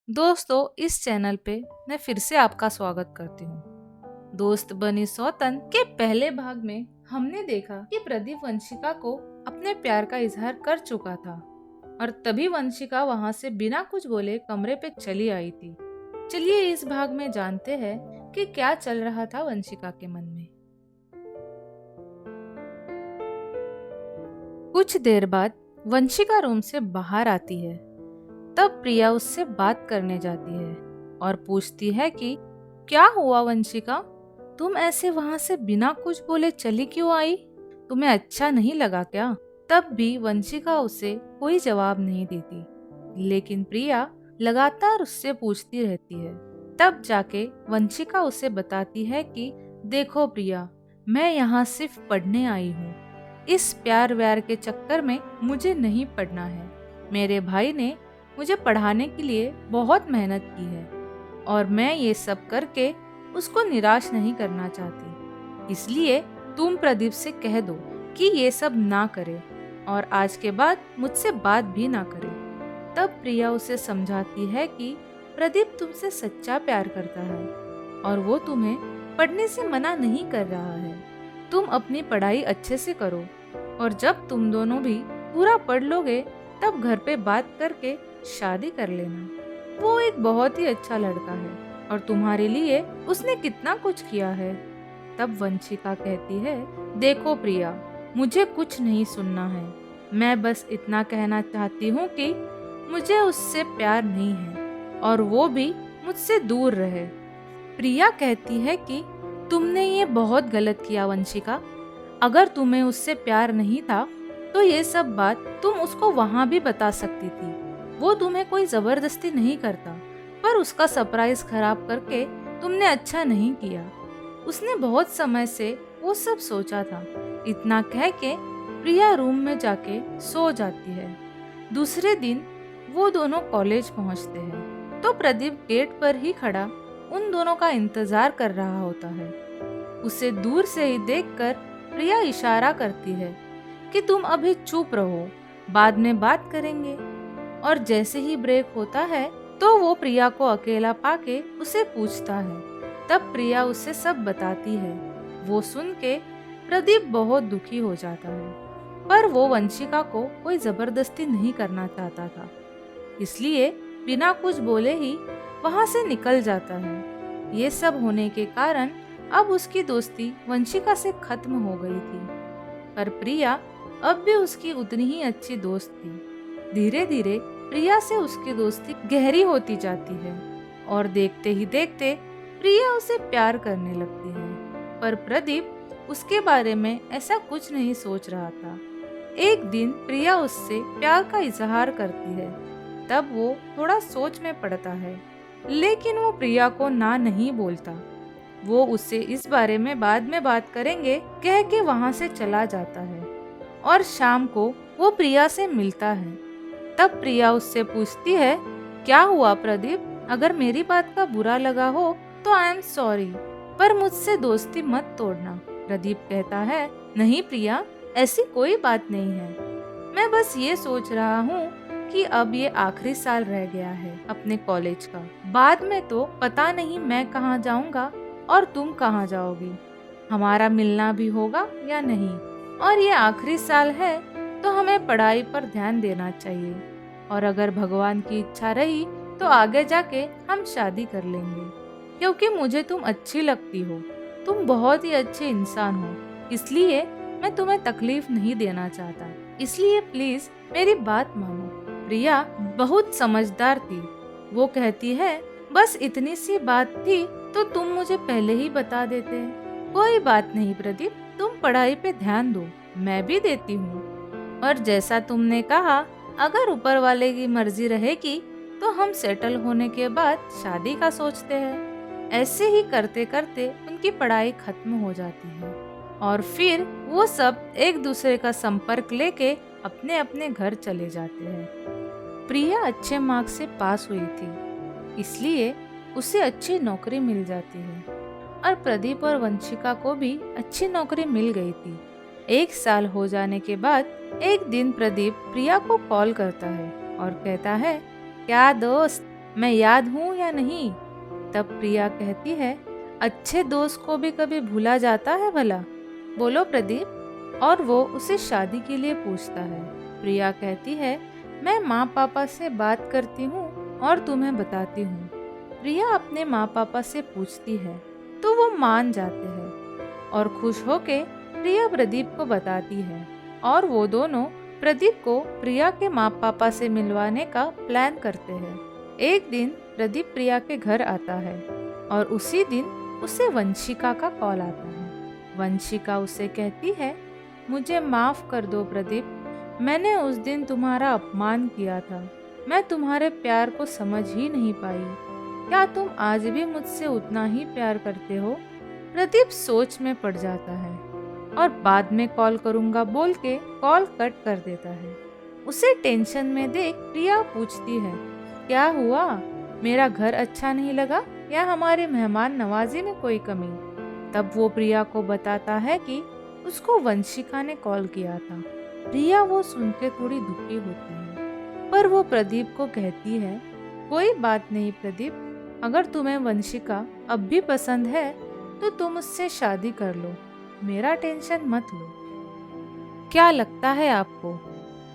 दोस्तों, इस चैनल पे मैं फिर से आपका स्वागत करती हूँ। दोस्त बनी सौतन के पहले भाग में हमने देखा कि प्रदीप वंशिका को अपने प्यार का इजहार कर चुका था और तभी वंशिका वहाँ से बिना कुछ बोले कमरे पे चली आई थी। चलिए इस भाग में जानते हैं कि क्या चल रहा था वंशिका के मन में। कुछ देर बाद वंशिका रूम से बाहर आती है। तब प्रिया उससे बात करने जाती है और पूछती है कि क्या हुआ वंशिका, तुम ऐसे वहां से बिना कुछ बोले चली क्यों आई? तुम्हें अच्छा नहीं लगा क्या? तब भी वंशिका उसे कोई जवाब नहीं देती, लेकिन प्रिया लगातार उससे पूछती रहती है। तब जाके वंशिका उसे बताती है कि देखो प्रिया, मैं यहाँ सिर्फ पढ़ने आई हूँ। इस प्यार व्यार के चक्कर में मुझे नहीं पढ़ना है। मेरे भाई ने मुझे पढ़ाने के लिए बहुत मेहनत की है और मैं ये सब करके उसको निराश नहीं करना चाहती। इसलिए तुम प्रदीप से कह दो कि ये सब ना करे और आज के बाद मुझसे बात भी ना करे। तब प्रिया उसे समझाती है कि प्रदीप तुमसे सच्चा प्यार करता है और वो तुम्हें पढ़ने से मना नहीं कर रहा है। तुम अपनी पढ़ाई अच्छे से करो और जब तुम दोनों भी पूरा पढ़ लोगे तब घर पे बात करके शादी कर लेना। वो एक बहुत ही अच्छा लड़का है और तुम्हारे लिए उसने कितना कुछ किया है। तब वंशिका कहती है, देखो प्रिया, मुझे कुछ नहीं सुनना है। मैं बस इतना कहना चाहती हूँ कि मुझे उससे प्यार नहीं है और वो भी मुझसे दूर रहे। प्रिया कहती है कि तुमने ये बहुत गलत किया वंशिका। अगर तुम्हें उससे प्यार नहीं था तो ये सब बात तुम उसको वहां भी बता सकती थी। वो तुम्हें कोई जबरदस्ती नहीं करता, पर उसका सरप्राइज खराब करके तुमने अच्छा नहीं किया। उसने बहुत समय से वो सब सोचा था। इतना कह के प्रिया रूम में जाके सो जाती है। दूसरे दिन वो दोनों कॉलेज पहुंचते हैं तो प्रदीप गेट पर ही खड़ा उन दोनों का इंतजार कर रहा होता है। उसे दूर से ही देखकर प्रिया इशारा करती है कि तुम अभी चुप रहो, बाद में बात करेंगे। और जैसे ही ब्रेक होता है तो वो प्रिया को अकेला पाके उसे पूछता है। तब प्रिया उसे सब बताती है। वो सुन के प्रदीप बहुत दुखी हो जाता है, पर वो वंशिका को कोई जबरदस्ती नहीं करना चाहता था, इसलिए बिना कुछ बोले ही वहां से निकल जाता है। ये सब होने के कारण अब उसकी दोस्ती वंशिका से खत्म हो गई थी, पर प्रिया अब भी उसकी उतनी ही अच्छी दोस्त थी। धीरे धीरे प्रिया से उसकी दोस्ती गहरी होती जाती है और देखते ही देखते प्रिया उसे प्यार करने लगती है। पर प्रदीप उसके बारे में ऐसा कुछ नहीं सोच रहा था। एक दिन प्रिया उससे प्यार का इजहार करती है। तब वो थोड़ा सोच में पड़ता है, लेकिन वो प्रिया को ना नहीं बोलता। वो उससे इस बारे में बाद में बात करेंगे कह के वहाँ से चला जाता है और शाम को वो प्रिया से मिलता है। तब प्रिया उससे पूछती है, क्या हुआ प्रदीप? अगर मेरी बात का बुरा लगा हो तो आई एम सॉरी, पर मुझसे दोस्ती मत तोड़ना। प्रदीप कहता है, नहीं प्रिया, ऐसी कोई बात नहीं है। मैं बस ये सोच रहा हूँ कि अब ये आखिरी साल रह गया है अपने कॉलेज का। बाद में तो पता नहीं मैं कहाँ जाऊँगा और तुम कहाँ जाओगी। हमारा मिलना भी होगा या नहीं, और ये आखिरी साल है तो हमें पढ़ाई पर ध्यान देना चाहिए और अगर भगवान की इच्छा रही तो आगे जाके हम शादी कर लेंगे, क्योंकि मुझे तुम अच्छी लगती हो। तुम बहुत ही अच्छे इंसान हो, इसलिए मैं तुम्हें तकलीफ नहीं देना चाहता। इसलिए प्लीज मेरी बात मानो। प्रिया बहुत समझदार थी। वो कहती है, बस इतनी सी बात थी तो तुम मुझे पहले ही बता देते। कोई बात नहीं प्रदीप, तुम पढ़ाई पे ध्यान दो, मैं भी देती हूँ। और जैसा तुमने कहा, अगर ऊपर वाले की मर्जी रहेगी तो हम सेटल होने के बाद शादी का सोचते हैं। ऐसे ही करते करते उनकी पढ़ाई खत्म हो जाती है और फिर वो सब एक दूसरे का संपर्क लेके अपने अपने घर चले जाते हैं। प्रिया अच्छे मार्क्स से पास हुई थी, इसलिए उसे अच्छी नौकरी मिल जाती है और प्रदीप और वंशिका को भी अच्छी नौकरी मिल गई थी। 1 साल हो जाने के बाद एक दिन प्रदीप प्रिया को कॉल करता है और कहता है, क्या दोस्त, मैं याद हूँ या नहीं? तब प्रिया कहती है, अच्छे दोस्त को भी कभी भूला जाता है भला? बोलो प्रदीप। और वो उसे शादी के लिए पूछता है। प्रिया कहती है, मैं माँ पापा से बात करती हूँ और तुम्हें बताती हूँ। प्रिया अपने माँ पापा से पूछती है तो वो मान जाते हैं और खुश होके प्रिया प्रदीप को बताती है और वो दोनों प्रदीप को प्रिया के माँ पापा से मिलवाने का प्लान करते हैं। एक दिन प्रदीप प्रिया के घर आता है और उसी दिन उसे वंशिका का कॉल आता है। वंशिका उसे कहती है, मुझे माफ कर दो प्रदीप, मैंने उस दिन तुम्हारा अपमान किया था। मैं तुम्हारे प्यार को समझ ही नहीं पाई। क्या तुम आज भी मुझसे उतना ही प्यार करते हो? प्रदीप सोच में पड़ जाता है और बाद में कॉल करूंगा बोल के कॉल कट कर देता है। उसे टेंशन में देख प्रिया पूछती है, क्या हुआ? मेरा घर अच्छा नहीं लगा या हमारे मेहमान नवाजी में कोई कमी? तब वो प्रिया को बताता है कि उसको वंशिका ने कॉल किया था। प्रिया वो सुन के थोड़ी दुखी होती है, पर वो प्रदीप को कहती है, कोई बात नहीं प्रदीप, अगर तुम्हें वंशिका अब भी पसंद है तो तुम उससे शादी कर लो, मेरा टेंशन मत लो। क्या लगता है आपको,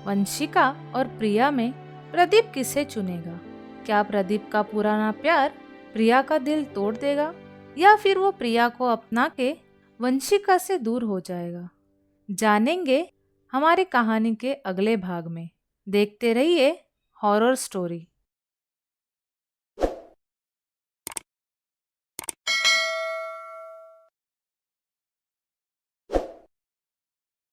वंशिका और प्रिया में प्रदीप किसे चुनेगा? क्या प्रदीप का पुराना प्यार प्रिया का दिल तोड़ देगा या फिर वो प्रिया को अपना के वंशिका से दूर हो जाएगा? जानेंगे हमारी कहानी के अगले भाग में। देखते रहिए हॉरर स्टोरी।